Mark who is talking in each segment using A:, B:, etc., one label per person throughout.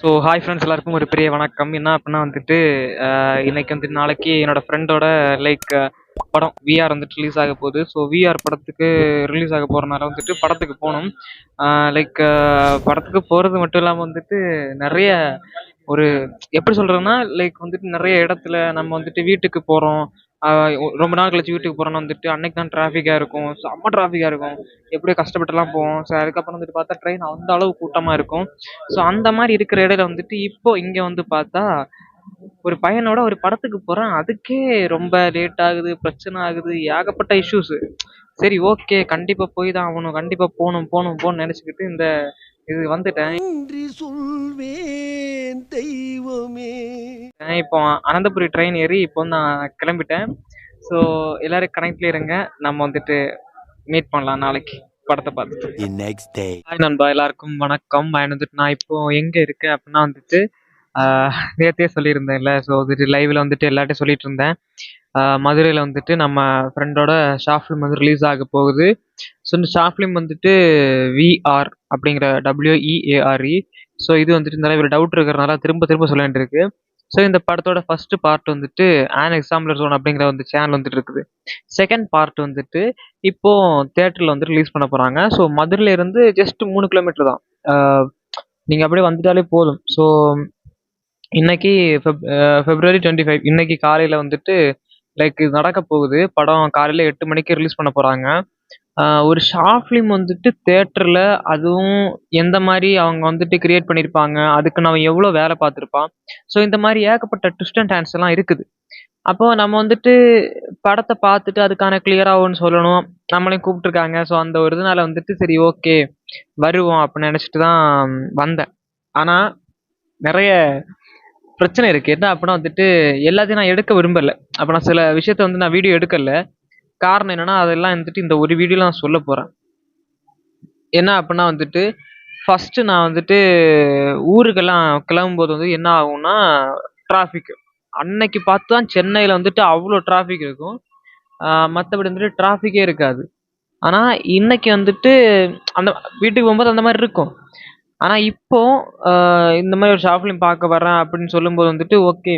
A: So hi friends, எல்லாருக்கும் ஒரு பெரிய வணக்கம். என்ன அப்படின்னா வந்துட்டு இன்னைக்கு வந்துட்டு நாளைக்கு என்னோட ஃப்ரெண்டோட லைக் படம் விஆர் வந்துட்டு ரிலீஸ் ஆக போகுது. ஸோ விஆர் படத்துக்கு ரிலீஸ் ஆக போகிறனால வந்துட்டு படத்துக்கு போகணும். லைக் படத்துக்கு போகிறது மட்டும் இல்லாமல் வந்துட்டு நிறைய ஒரு எப்படி சொல்கிறதுன்னா லைக் வந்துட்டு நிறைய இடத்துல நம்ம வந்துட்டு வீட்டுக்கு போகிறோம். ரொம்ப நாள் கழிச்சு வீட்டுக்கு போகிறோன்னா வந்துட்டு அன்னைக்கு தான் டிராஃபிக்காக இருக்கும், செம்ம டிராஃபிக்காக இருக்கும். எப்படியோ கஷ்டப்பட்டுலாம் போவோம். ஸோ அதுக்கப்புறம் வந்துட்டு பார்த்தா ட்ரெயின் அந்த அளவு கூட்டமாக இருக்கும். ஸோ அந்த மாதிரி இருக்கிற இடையில வந்துட்டு இப்போ இங்கே வந்து பார்த்தா ஒரு பையனோட ஒரு படத்துக்கு போகிறேன். அதுக்கே ரொம்ப லேட் ஆகுது, பிரச்சனை ஆகுது, ஏகப்பட்ட இஷ்யூஸு. சரி, ஓகே, கண்டிப்பாக போய் தான் ஆகணும், கண்டிப்பாக போகணும் போகணும் போகணும்னு நினச்சிக்கிட்டு இந்த இது வந்துட்டேன்.
B: நன்றி சொல்வேன் தெய்வமே.
A: இப்போ அனந்தபுரி ட்ரெயின் ஏறி இப்போ நான் கிளம்பிட்டேன். ஸோ எல்லாரும் கனெக்ட்லேயே இருங்க, நம்ம வந்துட்டு மீட் பண்ணலாம் நாளைக்கு படத்தை பார்த்துட்டு.
B: The next day.
A: ஹாய் நண்பா, எல்லாருக்கும் வணக்கம். வந்துட்டு நான் இப்போ எங்கே இருக்கேன் அப்படின்னா வந்துட்டு நேற்றே சொல்லியிருந்தேன்ல. ஸோ வந்துட்டு லைவில் வந்துட்டு எல்லார்ட்டையும் சொல்லிட்டு இருந்தேன். மதுரையில் வந்துட்டு நம்ம ஃப்ரெண்டோட ஷார்ட் ஃபிலிம் வந்து ரிலீஸ் ஆக போகுது. ஸோ இந்த ஷார்ட் ஃபிலிம் வந்துட்டு விஆர் அப்படிங்கிற WEARE. ஸோ இது வந்துட்டு நிறைய பேர் டவுட் இருக்கிறதுனால திரும்ப திரும்ப சொல்ல வேண்டியிருக்கு. ஸோ இந்த படத்தோட ஃபர்ஸ்ட் பார்ட் வந்துட்டு ஆன் எக்ஸாம்பிளர் ஜோன் அப்படிங்கிற வந்து சேனல் வந்துட்டு இருக்குது. செகண்ட் பார்ட் வந்துட்டு இப்போ தேட்டரில் வந்து ரிலீஸ் பண்ண போகிறாங்க. ஸோ மதுரையில இருந்து ஜஸ்ட் 3 கிலோமீட்டர் தான். நீங்கள் அப்படியே வந்துட்டாலே போதும். ஸோ இன்னைக்கு February 25 இன்னைக்கு காலையில் வந்துட்டு லைக் இது நடக்க போகுது. படம் காலையில் 8 மணிக்கு ரிலீஸ் பண்ண போகிறாங்க. ஒரு ஷார்ட் ஃபிலிம் வந்துட்டு தேட்டரில், அதுவும் எந்த மாதிரி அவங்க வந்துட்டு கிரியேட் பண்ணியிருப்பாங்க, அதுக்கு நம்ம எவ்வளோ வேலை பார்த்துருப்பான். ஸோ இந்த மாதிரி ஏகப்பட்ட ட்விஸ்ட் அண்ட் டர்ன்ஸ் எல்லாம் இருக்குது. அப்போ நம்ம வந்துட்டு படத்தை பார்த்துட்டு அதுக்கான கிளியராக ஒன்று சொல்லணும். நம்மளையும் கூப்பிட்டுருக்காங்க. ஸோ அந்த ஒரு இதனால வந்துட்டு சரி, ஓகே, வருவோம் அப்படின்னு நினச்சிட்டு தான் வந்தேன். ஆனால் நிறைய பிரச்சனை இருக்குது. என்ன அப்படின்னா வந்துட்டு எல்லாத்தையும் நான் எடுக்க விரும்பலை. அப்போ நான் சில விஷயத்த வந்து நான் வீடியோ எடுக்கல. காரணம் என்னன்னா அதெல்லாம் வந்துட்டு இந்த ஒரு வீடியோவில் நான் சொல்ல போகிறேன். என்ன அப்படின்னா வந்துட்டு ஃபஸ்ட்டு நான் வந்துட்டு ஊருக்கெல்லாம் கிளம்பும்போது வந்து என்ன ஆகும்னா டிராஃபிக். அன்னைக்கு பார்த்து தான் சென்னையில் வந்துட்டு அவ்வளோ டிராஃபிக் இருக்கும். மற்றபடி வந்துட்டு டிராஃபிக்கே இருக்காது. ஆனால் இன்னைக்கு வந்துட்டு அந்த வீட்டுக்கு போகும்போது அந்த மாதிரி இருக்கும். ஆனால் இப்போ இந்த மாதிரி ஒரு ஷார்ட் ஃபிலிம் பார்க்க வர்றேன் அப்படின்னு சொல்லும்போது வந்துட்டு ஓகே,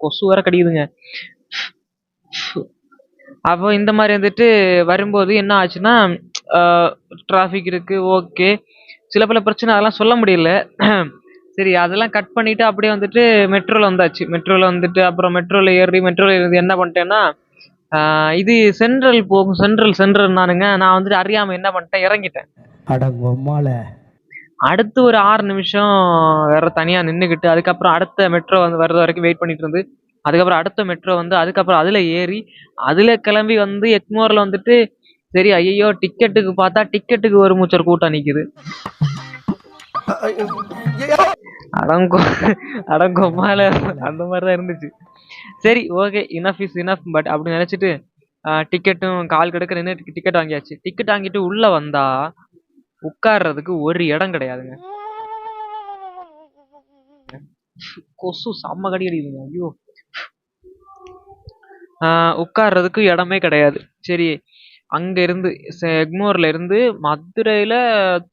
A: கொசு வர கடிக்குதுங்க. அப்போ இந்த மாதிரி வந்துட்டு வரும்போது என்ன ஆச்சுன்னா டிராஃபிக் இருக்குது, ஓகே, சில பல பிரச்சனை, அதெல்லாம் சொல்ல முடியல. சரி, அதெல்லாம் கட் பண்ணிவிட்டு அப்படியே வந்துட்டு மெட்ரோவில் வந்தாச்சு. மெட்ரோவில் வந்துட்டு அப்புறம் மெட்ரோவில் ஏறி மெட்ரோவில் இருந்து என்ன பண்ணிட்டேன்னா இது சென்ட்ரல் போகும், சென்ட்ரல் நானுங்க. நான் வந்துட்டு அறியாமல் என்ன பண்ணிட்டேன், இறங்கிட்டேன். அடுத்து ஒரு 6 நிமிஷம் வேற தனியாக நின்றுக்கிட்டு அதுக்கப்புறம் அடுத்த மெட்ரோ வந்து வர்றது வரைக்கும் வெயிட் பண்ணிட்டு இருந்து அதுக்கப்புறம் அடுத்த மெட்ரோ வந்து அதுக்கப்புறம் அதில் ஏறி அதில் கிளம்பி வந்து எக்மோரில் வந்துட்டு சரி, ஐயோ, டிக்கெட்டுக்கு பார்த்தா டிக்கெட்டுக்கு ஒரு மூச்சர் கூட்டம் நிற்குது. அடங்கொம்மால அந்த மாதிரி தான் இருந்துச்சு. சரி, okay, enough is enough but அப்படி நினச்சிட்டு டிக்கெட்டும் கால் கிடக்க நின்று டிக்கெட் வாங்கியாச்சு. டிக்கெட் வாங்கிட்டு உள்ளே வந்தா உட்கார்றதுக்கு ஒரு இடம் கிடையாதுங்க. கொசு செம்ம கடி அடிக்குதுங்க. ஐயோ, உட்கார்றதுக்கு இடமே கிடையாது. சரி, அங்க இருந்து எக்மோர்ல இருந்து மதுரையில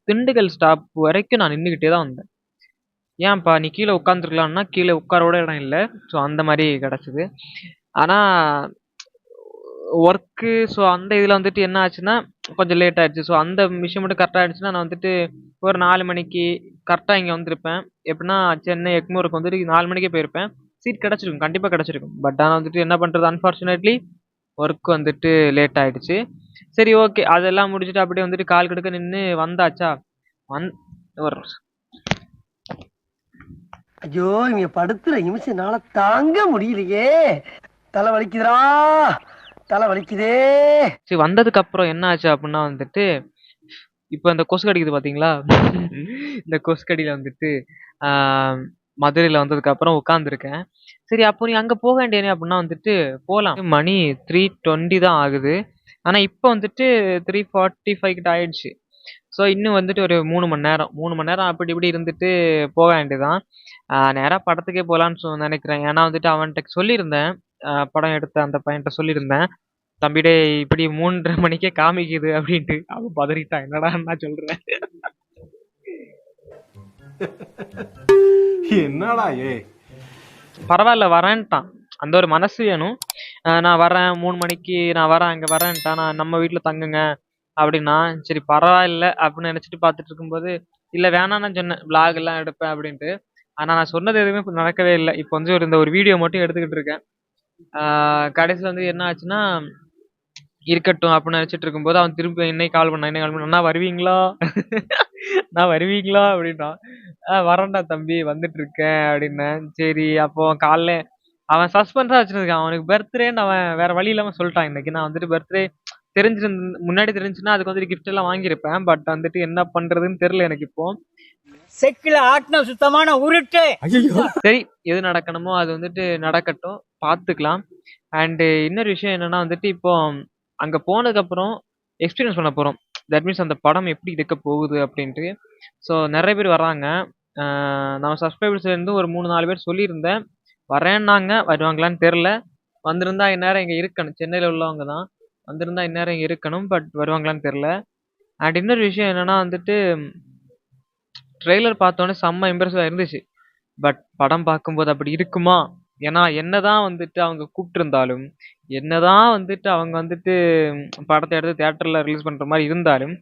A: திண்டுக்கல் ஸ்டாப் வரைக்கும் நான் நின்றுக்கிட்டே தான் வந்தேன். ஏன்ப்பா நீ கீழே உட்காந்துருக்கலாம்னா கீழே உட்காரோட இடம் இல்லை. ஸோ அந்த மாதிரி கிடச்சிது. ஆனால் ஒர்க்கு, ஸோ அந்த இதில் வந்துட்டு என்ன ஆச்சுன்னா கொஞ்சம் லேட் ஆயிடுச்சு. ஸோ அந்த விஷயம் மட்டும் கரெக்டாக ஆயிடுச்சுன்னா நான் வந்துட்டு ஒரு 4 மணிக்கு கரெக்டாக இங்கே வந்திருப்பேன். எப்படின்னா சென்னை எக்மோருக்கு வந்துட்டு 4 மணிக்கே போயிருப்பேன். சீட் கிடச்சிருக்கும், கண்டிப்பாக கிடச்சிருக்கும். பட் ஆனால் வந்துட்டு என்ன பண்ணுறது, அன்ஃபார்ச்சுனேட்லி ஒர்க் வந்துட்டு லேட் ஆயிடுச்சு. சரி, ஓகே, அதெல்லாம் முடிச்சுட்டு அப்படியே வந்துட்டு கால் கெடுக்க நின்று வந்தாச்சா. ஒரு
B: ஐயோ, இங்க படுத்துற நிமிஷம்னால தாங்க முடியலையே. தலை வலிக்குதுடா, தலை வலிக்குதே.
A: சரி, வந்ததுக்கு அப்புறம் என்ன ஆச்சு அப்படின்னா வந்துட்டு இப்போ இந்த கொசு கடிக்குது பார்த்தீங்களா. இந்த கொசு கடியில் வந்துட்டு மதுரையில் வந்ததுக்கு அப்புறம் உட்காந்துருக்கேன். சரி, அப்போ நீ அங்கே போக வேண்டியனே அப்படின்னா வந்துட்டு போகலாம். மணி 3:20 தான் ஆகுது. ஆனால் இப்போ வந்துட்டு 3:45 கிட்ட ஆயிடுச்சு. ஸோ இன்னும் வந்துட்டு ஒரு 3 மணி நேரம் அப்படி இப்படி இருந்துட்டு போக வேண்டியதான். நேராக படத்துக்கே போகலான்னு நினைக்கிறேன். ஏன்னா வந்துட்டு அவன்கிட்ட சொல்லியிருந்தேன், படம் எடுத்த அந்த பையன்கிட்ட சொல்லியிருந்தேன், தம்பிடே இப்படி 3:30 மணிக்கே காமிக்குது அப்படின்ட்டு. அவன் பதறிட்டான், என்னடா நான் சொல்கிறேன்.
C: என்னடா ஏ
A: பரவாயில்ல வரேன்ட்டான். அந்த ஒரு மனசு வேணும். நான் வரேன் 3 மணிக்கு நான் வரேன் அங்கே வரேன்ட்டான். நான் நம்ம வீட்டில் தங்குங்க அப்படின்னா சரி பரவாயில்ல அப்படின்னு நினச்சிட்டு பார்த்துட்டு இருக்கும்போது இல்லை வேணாம் நான் சொன்னேன் vlog எல்லாம் எடுப்பேன் அப்படின்ட்டு. ஆனால் நான் சொன்னது எதுவுமே இப்ப நடக்கவே இல்லை. இப்போ வந்து இந்த ஒரு வீடியோ மட்டும் எடுத்துக்கிட்டு இருக்கேன். கடைசியில் வந்து என்ன ஆச்சுன்னா இருக்கட்டும் அப்படின்னு நினச்சிட்டு இருக்கும்போது அவன் திருப்பி இன்னைக்கு கால் பண்ணான். இன்னைக்கு கால் பண்ணா வருவீங்களா நான் வருவீங்களா அப்படின்னா வரேன்டா தம்பி வந்துட்டு இருக்கேன் அப்படின்னேன். சரி அப்போ காலைல அவன் சஸ்பென்ஸா வச்சிருக்கான். அவனுக்கு பர்த்டேன்னு அவன் வேற வழி இல்லாம சொல்லிட்டான். இன்னைக்கு நான் வந்துட்டு பர்த்டே முன்னாடி தெரிஞ்சுன்னா அதுக்கு வந்துட்டு கிஃப்ட் எல்லாம் வாங்கியிருப்பேன். பட் வந்துட்டு என்ன பண்றதுன்னு தெரியல எனக்கு இப்போ.
D: செக்கில ஆட்டின சுத்தமான உருட்டு.
A: சரி எது நடக்கணுமோ அது வந்துட்டு நடக்கட்டும், பார்த்துக்கலாம். அண்டு இன்னொரு விஷயம் என்னன்னா வந்துட்டு இப்போ அங்கே போனதுக்கப்புறம் எக்ஸ்பீரியன்ஸ் பண்ண போகிறோம். தட் மீன்ஸ் அந்த படம் எப்படி இருக்க போகுது அப்படின்ட்டு. ஸோ நிறைய பேர் வராங்க. நம்ம சப்ஸ்கிரைபர்ஸ்லேருந்து ஒரு 3-4 பேர் சொல்லியிருந்தேன் வரேன்னாங்க. வருவாங்களான்னு தெரில. வந்திருந்தா இந்நேரம் இங்கே இருக்கணும். சென்னையில் உள்ளவங்க தான். வந்திருந்தா இந்நேரம் இங்கே இருக்கணும். பட் வருவாங்களான்னு தெரில. அண்ட் இன்னொரு விஷயம் என்னன்னா வந்துட்டு ட்ரெய்லர் பார்த்தோன்னே செம்ம இம்ப்ரெசிவாக இருந்துச்சு. பட் படம் பார்க்கும்போது அப்படி இருக்குமா? ஏன்னா என்னதான் வந்துட்டு அவங்க கூப்பிட்டுருந்தாலும் என்னதான் வந்துட்டு அவங்க வந்துட்டு படத்தை எடுத்து தேட்டரில் ரிலீஸ் பண்ணுற மாதிரி இருந்தாலும்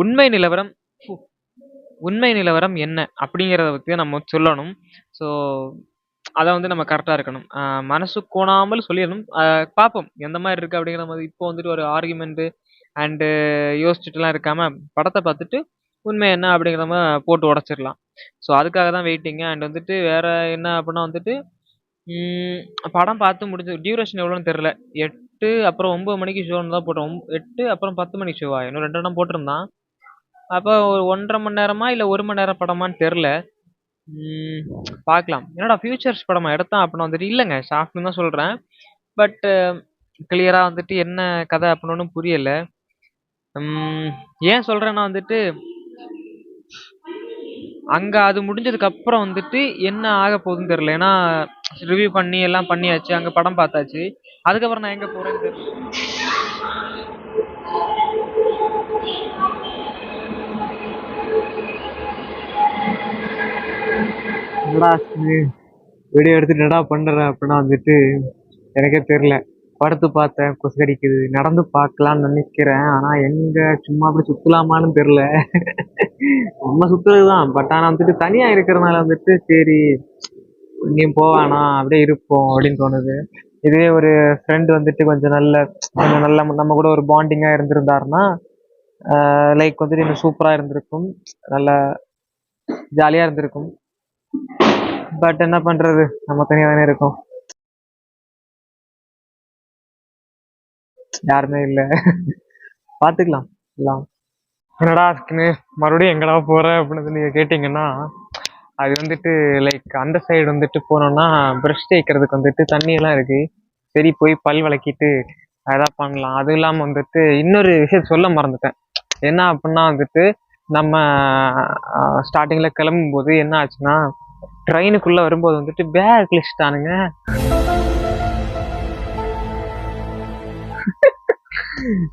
A: உண்மை நிலவரம் உண்மை நிலவரம் என்ன அப்படிங்கிறத பற்றி நம்ம சொல்லணும். ஸோ அதை வந்து நம்ம கரெக்டாக இருக்கணும். மனசு கோணாமல் சொல்லிடணும். பார்ப்போம் எந்த மாதிரி இருக்குது அப்படிங்கிற மாதிரி. இப்போ வந்துட்டு ஒரு ஆர்குமெண்ட்டு அண்டு யோசிச்சுட்டுலாம் இருக்காமல் படத்தை பார்த்துட்டு உண்மை என்ன அப்படிங்கிற மாதிரி போட்டு உடச்சிடலாம். ஸோ அதுக்காக தான் வெயிட்டிங்கு. அண்ட் வந்துட்டு வேறு என்ன அப்படின்னா வந்துட்டு படம் பார்த்து முடிஞ்சு டியூரேஷன் எவ்வளோன்னு தெரில. 8 அப்புறம் 9 மணிக்கு ஷோன்னு தான் போட்டோம். 8 அப்புறம் 10 மணிக்கு ஷோவா இன்னும் 2 இடம் போட்டிருந்தான். அப்போ ஒரு 1.5 மணி நேரமா இல்லை 1 மணி நேரம் படமான்னு தெரில. பார்க்கலாம். என்னடா ஃபியூச்சர்ஸ் படமா எடுத்தான் அப்படின்னா வந்துட்டு இல்லைங்க ஷாஃப்ட்னு தான் சொல்கிறேன். பட் கிளியராக வந்துட்டு என்ன கதை அப்படின்னு ஒன்றும் புரியலை. ஏன் சொல்கிறேன்னா வந்துட்டு அங்கே அது முடிஞ்சதுக்கு அப்புறம் வந்துட்டு என்ன ஆக போகுதுன்னு தெரில. ஏன்னா ரிவ்யூ பண்ணி எல்லாம் பண்ணியாச்சு. அங்கே படம் பார்த்தாச்சு. அதுக்கப்புறம் நான் எங்கே போகிறேன்னு தெரியல. வீடியோ எடுத்துட்டு என்னடா பண்ற அப்படின்னா வந்துட்டு எனக்கே தெரியல. படுத்து பார்த்தேன் கொசு கடிக்குது. நடந்து பார்க்கலான்னு நினைக்கிறேன். ஆனா எங்க சும்மா அப்படி சுத்தலாமான்னு தெரியல. நம்ம சுத்துறதுதான். பட் ஆனா வந்துட்டு தனியா இருக்கிறதுனால வந்துட்டு சரி எங்கேயும் போவானா அப்படியே இருப்போம் அப்படின்னு தோணுது. இதுவே ஒரு ஃப்ரெண்டு வந்துட்டு கொஞ்சம் நல்ல நம்ம கூட ஒரு பாண்டிங்கா இருந்திருந்தாருன்னா லைக் வந்துட்டு இன்னும் சூப்பரா இருந்திருக்கும். நல்லா ஜாலியா இருந்திருக்கும். பட் என்ன பண்றது, நம்ம தனியா தானே இருக்கோம். யாருமே இல்லை. பார்த்துக்கலாம் எல்லாம். என்னடா இருக்குன்னு மறுபடியும் எங்கடா போற அப்படின்னு நீங்க கேட்டீங்கன்னா அது வந்துட்டு லைக் அந்த சைடு வந்துட்டு போனோம்னா ப்ரஷ் தேய்க்கிறதுக்கு வந்துட்டு தண்ணியெல்லாம் இருக்கு. சரி போய் பல் விளக்கிட்டு அதான் பண்ணலாம். அதுவும் இல்லாமல் வந்துட்டு இன்னொரு விஷயம் சொல்ல மறந்துட்டேன். என்ன அப்படின்னா வந்துட்டு நம்ம ஸ்டார்டிங்கில் கிளம்பும்போது என்ன ஆச்சுன்னா ட்ரெயினுக்குள்ளே வரும்போது வந்துட்டு பேக் கிழிச்சிட்டானுங்க.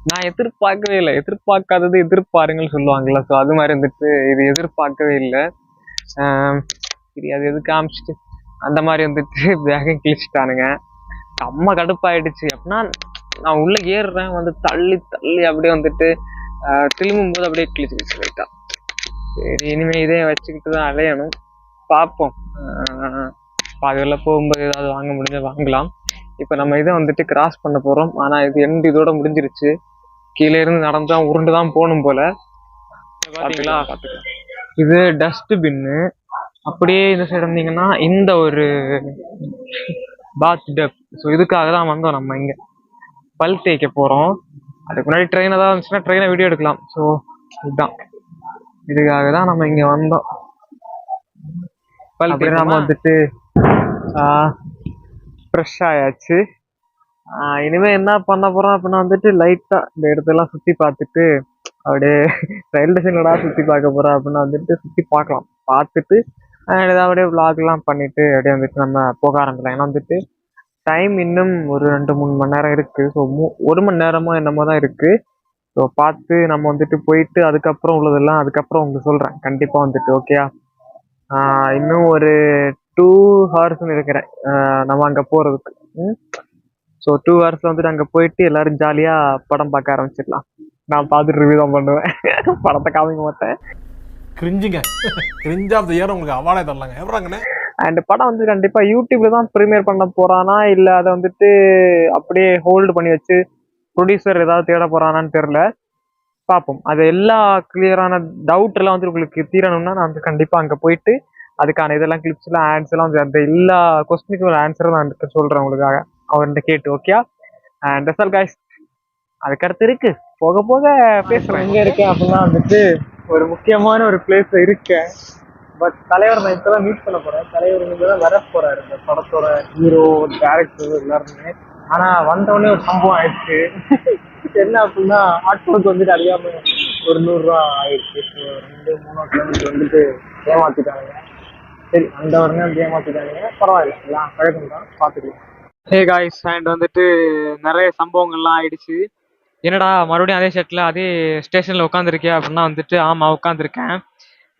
A: நான் எதிர்பார்க்கவே இல்லை. எதிர்பார்க்காதது எதிர்பாருங்கன்னு சொல்லுவாங்கல்ல. ஸோ அது மாதிரி வந்துட்டு இது எதிர்பார்க்கவே இல்லை. சரி அது எது காமிச்சிட்டு அந்த மாதிரி வந்துட்டு பேகையும் கிழிச்சிட்டானுங்க. செம்ம கடுப்பாயிடுச்சு. அப்படின்னா நான் உள்ள ஏறுறேன் வந்து தள்ளி தள்ளி அப்படியே வந்துட்டு திரும்பும் போது அப்படியே கிழிச்சு லைட்டா. சரி இனிமே இதே வச்சுக்கிட்டு தான் அலையணும். பார்ப்போம். பாதியில் போகும்போது ஏதாவது வாங்க முடிஞ்சா வாங்கலாம். இப்போ நம்ம இதை வந்துட்டு கிராஸ் பண்ண போகிறோம். ஆனால் இது எண்டு இதோட முடிஞ்சிருச்சு. கீழே இருந்து நடந்து தான் உருண்டு தான் போகணும் போல. பார்த்தீங்களா, இது டஸ்ட்பின்னு. அப்படியே இந்த சைடு வந்தீங்கன்னா இந்த ஒரு பாத் டப். ஸோ இதுக்காக தான் வந்தோம். நம்ம இங்கே பல் தேய்க்க போகிறோம். அதுக்கு முன்னாடி ட்ரெயின் ஏதாவது இருந்துச்சுன்னா ட்ரெயினை வீடியோ எடுக்கலாம். ஸோ இதுதான், இதுக்காக தான் நம்ம இங்கே வந்தோம். பல் தேய்க்க நம்ம வந்துட்டு ஃப்ரெஷ் ஆயாச்சு. இனிமேல் என்ன பண்ண போகிறோம் அப்படின்னா வந்துட்டு லைட்டாக இந்த இடத்தெல்லாம் சுற்றி பார்த்துட்டு அப்படியே ரயில்வே ஸ்டேஷன்லடா சுற்றி பார்க்க போகிறோம் அப்படின்னா வந்துட்டு சுற்றி பார்க்கலாம். பார்த்துட்டு ஏதாவது அப்படியே விளாக்லாம் பண்ணிட்டு அப்படியே வந்துட்டு நம்ம போக ஆரம்பிக்கலாம். ஏன்னா வந்துட்டு டைம் இன்னும் ஒரு 2-3 மணி நேரம் இருக்குது. ஸோ 1 மணி நேரமோ என்னமோ தான் இருக்குது. ஸோ பார்த்து நம்ம வந்துட்டு போயிட்டு அதுக்கப்புறம் உள்ளதெல்லாம் அதுக்கப்புறம் உங்களுக்கு சொல்கிறேன் கண்டிப்பாக வந்துட்டு. ஓகேயா? இன்னும் ஒரு 2 ஹவர்ஸ்ன்னு இருக்கிறேன் நம்ம அங்கே போகிறதுக்கு. ஸோ 2 ஹவர்ஸில் வந்துட்டு அங்கே போயிட்டு எல்லாரும் ஜாலியாக படம் பார்க்க ஆரம்பிச்சிடலாம். நான் பார்த்துட்டு ரிவ்யூ தான் பண்ணுவேன், படத்தை காமிக்க மாட்டேன்.
C: கிரிஞ்சுங்க, கிரிஞ்ச் ஆஃப் த இயர் உங்களுக்கு அவார்டே தரலாங்க. எவ்வளோங்கண்ணே?
A: அண்ட் படம் வந்து கண்டிப்பாக யூடியூப்ல தான் ப்ரீமியர் பண்ண போகிறானா இல்லை அதை வந்துட்டு அப்படியே ஹோல்டு பண்ணி வச்சு ப்ரொடியூசர் ஏதாவது தேட போகிறானான்னு தெரில. பார்ப்போம். அது எல்லா கிளியரான டவுட் எல்லாம் வந்து உங்களுக்கு தீரணும்னா நான் வந்து கண்டிப்பாக அங்கே போயிட்டு அதுக்கான இதெல்லாம் கிளிப்ஸ்லாம் ஆன்சர் எல்லாம் வந்து அந்த எல்லா கொஸ்டினுக்கும் ஒரு ஆன்சரும் நான் சொல்கிறேன் உங்களுக்காக அவர்கிட்ட கேட்டு. Okay and that's all guys. அதுக்கடுத்து இருக்கு, போக போக பேசுகிறேன். எங்கே இருக்கேன் அப்படின்னா வந்துட்டு ஒரு முக்கியமான ஒரு பிளேஸ்ல இருக்கேன். பட் தலைவர் நான் இப்போதான் மீட் பண்ண போறேன். தலைவர் இங்கே தான் வர போறாரு, இந்த படத்தோட ஹீரோ டேரக்டர் எல்லாருமே. ஆனா வந்தவொடனே ஒரு சம்பவம் ஆயிடுச்சு. என்ன அப்படின்னா ஆட்டோவுக்கு வந்துட்டு அறியாம ஒரு 100 ரூபா ஆயிடுச்சு. ஸோ 2-3 கிலோமீட்டர் வந்துட்டு ஏமாத்திட்டாங்க. சரி அந்த உடனே வந்து ஏமாத்திட்டாங்க, பரவாயில்ல, எல்லாம் பழக்கம் தான், பார்த்துக்கலாம். ஹே காய்ஸ், அண்ட் வந்துட்டு நிறைய சம்பவங்கள்லாம் ஆயிடுச்சு. என்னடா மறுபடியும் அதே செட்டில் அதே ஸ்டேஷனில் உட்காந்துருக்கியா அப்படின்னா வந்துட்டு ஆமாம் உட்காந்துருக்கேன்.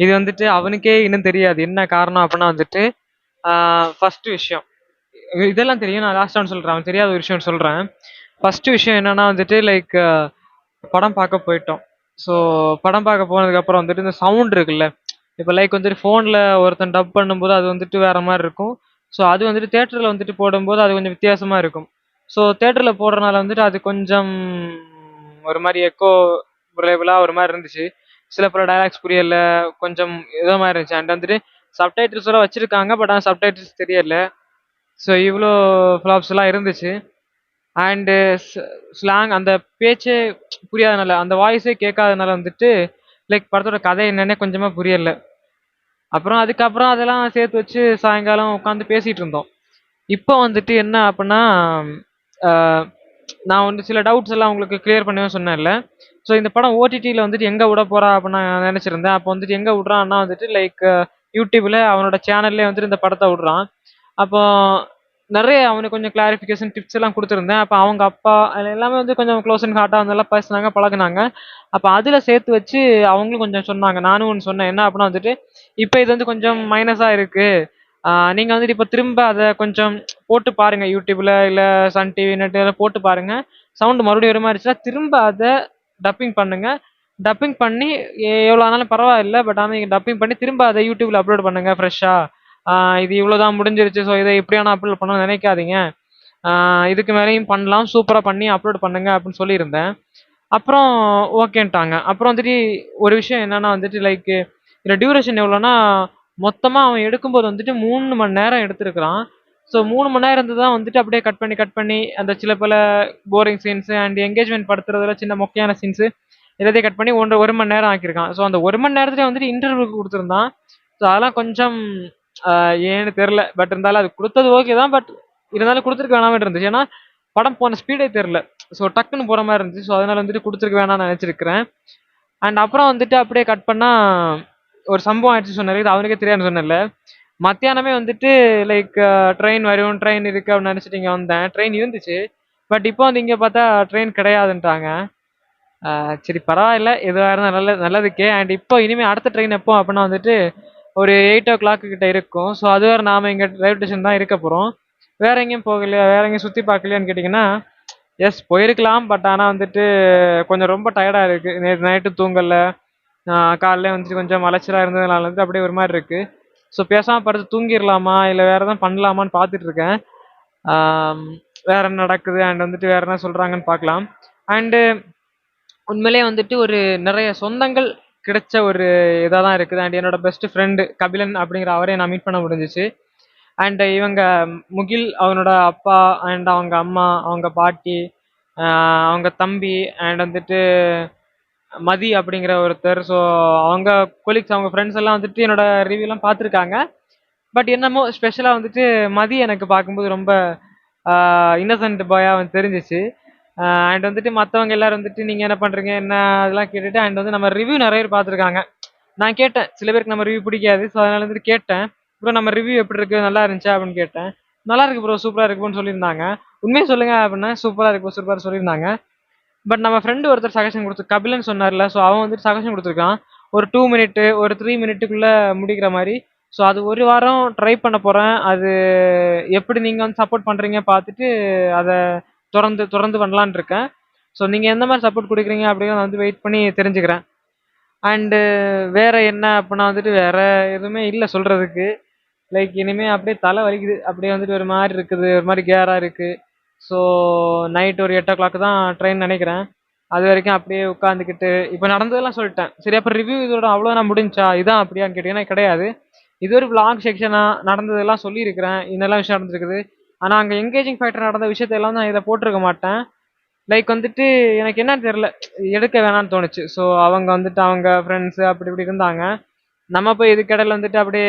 A: இது வந்துட்டு அவனுக்கே இன்னும் தெரியாது என்ன காரணம் அப்படின்னா வந்துட்டு ஃபஸ்ட்டு விஷயம் இதெல்லாம் தெரியும், நான் லாஸ்ட் ஒன்று சொல்கிறேன், அவன் தெரியாத ஒரு விஷயம் சொல்கிறேன். ஃபஸ்ட்டு விஷயம் என்னன்னா வந்துட்டு லைக் படம் பார்க்க போயிட்டோம். ஸோ படம் பார்க்க போனதுக்கப்புறம் வந்துட்டு இந்த சவுண்ட் இருக்குல்ல, இப்போ லைக் வந்துட்டு ஃபோனில் ஒருத்தன் டப் பண்ணும்போது அது வந்துட்டு வேறு மாதிரி இருக்கும். ஸோ அது வந்துட்டு தேட்டரில் வந்துட்டு போடும்போது அது கொஞ்சம் வித்தியாசமாக இருக்கும். ஸோ தேட்டரில் போடுறதுனால வந்துட்டு அது கொஞ்சம் ஒரு மாதிரி எக்கோ ரிலேபிளாக ஒரு மாதிரி இருந்துச்சு. சில பல டைலாக்ஸ் புரியல, கொஞ்சம் ஏதோ மாதிரி இருந்துச்சு. அண்ட் வந்துட்டு சப்டைட்டில்ஸ் எல்லாம் வச்சுருக்காங்க, பட் ஆனால் சப்டைட்டில்ஸ் தெரியல. ஸோ இவ்வளோ ஃப்ளாப்ஸ்லாம் இருந்துச்சு. அண்டு ஸ்லாங் அந்த பேச்சே புரியாதனால, அந்த வாய்ஸே கேட்காதனால வந்துட்டு லைக் படத்தோட கதை என்னன்னே கொஞ்சமாக புரியலை. அப்புறம் அதுக்கப்புறம் அதெல்லாம் சேர்த்து வச்சு சாயங்காலம் உட்காந்து பேசிகிட்டு இருந்தோம். இப்போ வந்துட்டு என்ன அப்படின்னா நான் வந்து சில டவுட்ஸ் எல்லாம் உங்களுக்கு கிளியர் பண்ணுவேன் சொன்னேன்ல. ஸோ இந்த படம் ஓடிடியில் வந்துட்டு எங்கே விட போகிறா அப்படின்னு நான் நினச்சிருந்தேன். அப்போ வந்துட்டு எங்கே விட்றான்னா வந்துட்டு லைக் யூடியூப்பில் அவனோட சேனல்லே வந்துட்டு இந்த படத்தை விட்றான். அப்போ நிறைய அவனுக்கு கொஞ்சம் கிளாரிஃபிகேஷன் டிப்ஸ் எல்லாம் கொடுத்துருந்தேன். அப்போ அவங்க அப்பா எல்லாமே வந்து கொஞ்சம் க்ளோஸ் அண்ட் ஹார்ட்டாக வந்தெல்லாம் பேசினாங்க, பழகுனாங்க. அப்போ அதில் சேர்த்து வச்சு அவங்களும் கொஞ்சம் சொன்னாங்க, நானும் ஒன்று சொன்னேன். என்ன அப்படின்னா வந்துட்டு இப்போ இது வந்து கொஞ்சம் மைனஸாக இருக்குது, நீங்கள் வந்துட்டு இப்போ திரும்ப அதை கொஞ்சம் போட்டு பாருங்கள் யூடியூப்பில் இல்லை சன் டிவி நெட் எல்லாம் போட்டு பாருங்கள். சவுண்டு மறுபடியும் ஒரு மாதிரி இருந்துச்சுன்னா திரும்ப அதை டப்பிங் பண்ணுங்கள். டப்பிங் பண்ணி எவ்வளோ ஆனாலும் பரவாயில்ல, பட் ஆனால் நீங்கள் டப்பிங் பண்ணி திரும்ப அதை யூடியூப்பில் அப்லோட் பண்ணுங்கள் ஃப்ரெஷ்ஷாக. இது இவ்வளோதான் முடிஞ்சிருச்சு, ஸோ இதை எப்படியான அப்லோட் பண்ணணும்னு நினைக்காதீங்க, இதுக்கு மேலேயும் பண்ணலாம், சூப்பராக பண்ணி அப்லோட் பண்ணுங்க அப்படின்னு சொல்லியிருந்தேன். அப்புறம் ஓகேன்ட்டாங்க. அப்புறம் வந்துட்டு ஒரு விஷயம் என்னன்னா வந்துட்டு லைக் இதில் டியூரேஷன் எவ்வளோன்னா மொத்தமாக அவன் எடுக்கும்போது வந்துட்டு 3 மணி நேரம் எடுத்திருக்கிறான். ஸோ 3 மணி நேரம் இருந்து தான் வந்துட்டு அப்படியே கட் பண்ணி அந்த சில பல போரிங் சீன்ஸு அண்ட் என்கேஜ்மெண்ட் படுத்துறதுல சின்ன மொக்கையான சீன்ஸு எல்லாத்தையும் கட் பண்ணி 1 மணி நேரம் ஆக்கியிருக்கான். ஸோ அந்த 1 மணி நேரத்துலேயே வந்துட்டு இன்டர்வியூக்கு கொடுத்துருந்தான். ஸோ அதெல்லாம் கொஞ்சம் ஏன்னு தெரில, பட் இருந்தாலும் அது கொடுத்தது ஓகே தான், பட் இருந்தாலும் கொடுத்துருக்க வேணாமே இருந்துச்சு. ஏன்னா படம் போன ஸ்பீடே தெரில, ஸோ டக்குன்னு போகிற மாதிரி இருந்துச்சு. ஸோ அதனால் வந்துட்டு கொடுத்துருக்க வேணாம்னு நினச்சிருக்கிறேன். அண்ட் அப்புறம் வந்துட்டு அப்படியே கட் பண்ணால் ஒரு சம்பவம் ஆயிடுச்சு சொன்னார், இது அவனுக்கே தெரியாதுன்னு சொன்னல. மத்தியானமே வந்துட்டு லைக் ட்ரெயின் வரும், ட்ரெயின் இருக்குது அப்படின்னு நினச்சிட்டு இங்கே வந்தேன். ட்ரெயின் இருந்துச்சு, பட் இப்போ வந்து இங்கே பார்த்தா ட்ரெயின் கிடையாதுன்ட்டாங்க. சரி பரவாயில்ல, எதுவாக இருந்தால் நல்லதுக்கே. அண்ட் இப்போ இனிமேல் அடுத்த ட்ரெயின் எப்போ அப்படின்னா வந்துட்டு ஒரு 8 o'clock கிட்ட இருக்கும். ஸோ அது வேறு நாம் இங்கே ரயில்வே ஸ்டேஷன் தான் இருக்க போகிறோம். வேறு எங்கேயும் போகலையா, வேறு எங்கேயும் சுற்றி பார்க்கலையான்னு கேட்டிங்கன்னா எஸ் போயிருக்கலாம், பட் ஆனால் வந்துட்டு கொஞ்சம் ரொம்ப டயர்டாக இருக்குது. நேற்று நைட்டு தூங்கலை, காலையில் வந்துட்டு கொஞ்சம் அலைச்சலாக இருந்ததுனால வந்து அப்படியே ஒரு மாதிரி இருக்குது. ஸோ பேசாமல் படுத்து தூங்கிடலாமா இல்லை வேறு எதாவது பண்ணலாமான்னு பார்த்துட்ருக்கேன். வேறு என்ன நடக்குது அண்ட் வந்துட்டு வேறு என்ன சொல்கிறாங்கன்னு பார்க்கலாம். அண்டு உண்மையிலே வந்துட்டு ஒரு நிறைய சொந்தங்கள் கிடைச்ச ஒரு இதாக தான் இருக்குது. அண்ட் என்னோட பெஸ்ட் ஃப்ரெண்டு கபிலன் அப்படிங்கிற அவரே நான் மீட் பண்ண முடிஞ்சிச்சு. அண்ட் இவங்க முகில், அவனோட அப்பா அண்ட் அவங்க அம்மா, அவங்க பாட்டி, அவங்க தம்பி அண்ட் வந்துட்டு மதி அப்படிங்கிற ஒருத்தர். ஸோ அவங்க கொலீக்ஸ், அவங்க ஃப்ரெண்ட்ஸ் எல்லாம் வந்துட்டு என்னோட ரிவ்யூலாம் பார்த்துருக்காங்க. பட் என்னமோ ஸ்பெஷலாக வந்துட்டு மதி எனக்கு பார்க்கும்போது ரொம்ப இன்னசென்ட் பாயாக வந்து தெரிஞ்சிச்சு. அண்ட் வந்துட்டு மற்றவங்க எல்லோரும் வந்துட்டு நீங்கள் என்ன பண்ணுறீங்க என்ன அதெல்லாம் கேட்டுட்டு அண்ட் வந்து நம்ம ரிவ்யூ நிறைய பேர் பார்த்துருக்காங்க. நான் கேட்டேன், சில பேருக்கு நம்ம ரிவ்யூ பிடிக்காது, ஸோ அதனால வந்துட்டு கேட்டேன், ப்ரோ நம்ம ரிவ்யூ எப்படி இருக்குது, நல்லா இருந்துச்சா அப்படின்னு கேட்டேன். நல்லா இருக்கு ப்ரோ, சூப்பராக இருக்குன்னு சொல்லியிருந்தாங்க. உண்மையை சொல்லுங்கள் அப்படின்னா சூப்பராக இருக்கு, சூப்பராக சொல்லியிருந்தாங்க. பட் நம்ம ஃப்ரெண்டு ஒருத்தர் சஜஷன் கொடுத்து கபிலன் சொன்னார்ல, ஸோ அவன் வந்துட்டு சஜஷன் கொடுத்துருக்கான் ஒரு 2 மினிட்டு ஒரு 3 மினிட்டுக்குள்ளே முடிக்கிற மாதிரி ஸோ அது ஒரு வாரம் ட்ரை பண்ண போகிறேன். அது எப்படி நீங்கள் வந்து சப்போர்ட் பண்ணுறீங்க பார்த்துட்டு அதை தொடர்ந்து தொடர்ந்து பண்ணலான்னு இருக்கேன். ஸோ நீங்கள் எந்த மாதிரி சப்போர்ட் கொடுக்குறீங்க அப்படின்னு நான் வந்து வெயிட் பண்ணி தெரிஞ்சுக்கிறேன். அண்டு வேறு என்ன அப்படின்னா வந்துட்டு வேறு எதுவுமே இல்லை சொல்கிறதுக்கு. லைக் இனிமேல் அப்படியே தலை வலிக்குது, அப்படியே வந்துட்டு ஒரு மாதிரி இருக்குது, ஒரு மாதிரி கேராக இருக்குது. ஸோ நைட் ஒரு 8 o'clock தான் ட்ரெயின் நினைக்கிறேன். அது வரைக்கும் அப்படியே உட்காந்துக்கிட்டு இப்போ நடந்ததெல்லாம் சொல்லிட்டேன். சரி, அப்போ ரிவ்யூ இதோட அவ்வளோதான் முடிஞ்சா இதான் அப்படியான்னு கேட்டிங்கன்னா கிடையாது. இது ஒரு vlog செக்ஷனாக நடந்ததெல்லாம் சொல்லியிருக்கிறேன். இன்னெல்லாம் விஷயம் நடந்திருக்குது. ஆனால் அங்கே எங்கேஜிங் ஃபேக்டர் நடந்த விஷயத்தையெல்லாம் நான் இதை போட்டிருக்க மாட்டேன். லைக் வந்துட்டு எனக்கு என்னன்னு தெரில, எடுக்க வேணாம்னு தோணுச்சு. ஸோ அவங்க வந்துட்டு அவங்க ஃப்ரெண்ட்ஸு அப்படி இப்படி இருந்தாங்க. நம்ம போய் இதுக்கிடையில வந்துட்டு அப்படியே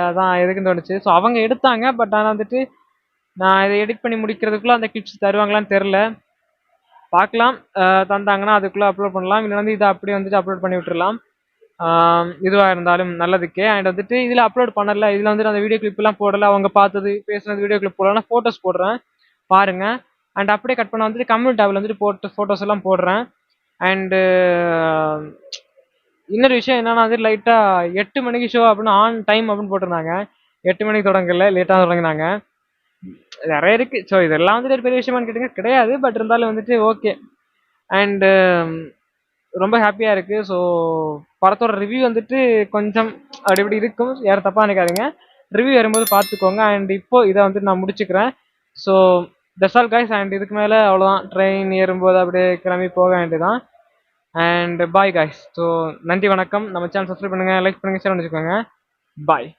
A: அதான் எதுக்குன்னு தோணுச்சு. ஸோ அவங்க எடுத்தாங்க. பட் ஆனால் வந்துட்டு நான் இதை எடிட் பண்ணி முடிக்கிறதுக்குள்ளே அந்த கிளிப்ஸ் தருவாங்களான்னு தெரில. பார்க்கலாம். தந்தாங்கன்னா அதுக்குள்ளே அப்லோட் பண்ணலாம். இல்லை வந்து இதை அப்படியே வந்துட்டு அப்லோட் பண்ணி விட்டுறலாம். இதுவாக இருந்தாலும் நல்லதுக்கே. அண்ட் வந்துட்டு இதில் அப்லோட் பண்ணலை, இதில் வந்துட்டு அந்த வீடியோ கிளிப்லாம் போடலை, அவங்க பார்த்தது பேசுனது வீடியோ கிளிப் போடலாம், ஃபோட்டோஸ் போடுறேன் பாருங்கள். அண்ட் அப்படியே கட் பண்ண வந்துட்டு கம்யூனிட்டி டேபில் வந்துட்டு போட்டு ஃபோட்டோஸ் எல்லாம் போடுறேன். அண்டு இன்னொரு விஷயம் என்னன்னா வந்து லைட்டாக 8 மணிக்கு ஷோ அப்படின்னு ஆன் டைம் அப்படின்னு போட்டிருந்தாங்க. 8 மணிக்கு தொடங்கல, லேட்டாக தொடங்கினாங்க. நிறைய இருக்குது. ஸோ இதெல்லாம் வந்துட்டு ஒரு பெரிய விஷயமானு கேட்டிங்க கிடையாது. பட் இருந்தாலும் வந்துட்டு ஓகே. அண்டு ரொம்ப ஹாப்பியாக இருக்குது. ஸோ படத்தோட ரிவ்யூ வந்துட்டு கொஞ்சம் அப்படி இப்படி இருக்கும், யாரும் தப்பாக நினைக்காதீங்க. ரிவ்யூ வரும்போது பார்த்துக்கோங்க. அண்ட் இப்போது இதை வந்துட்டு நான் முடிச்சுக்கிறேன். So that's all guys. And இதுக்கு மேலே அவ்வளோதான், ட்ரெயின் ஏறும்போது அப்படியே கிளம்பி போக வேண்டியதான். And bye guys. ஸோ நன்றி, வணக்கம். நம்ம சேனல் சப்ஸ்கிரைப் பண்ணுங்கள், லைக் பண்ணுங்கள், ஷேர் பண்ணிக்கோங்க. பாய்.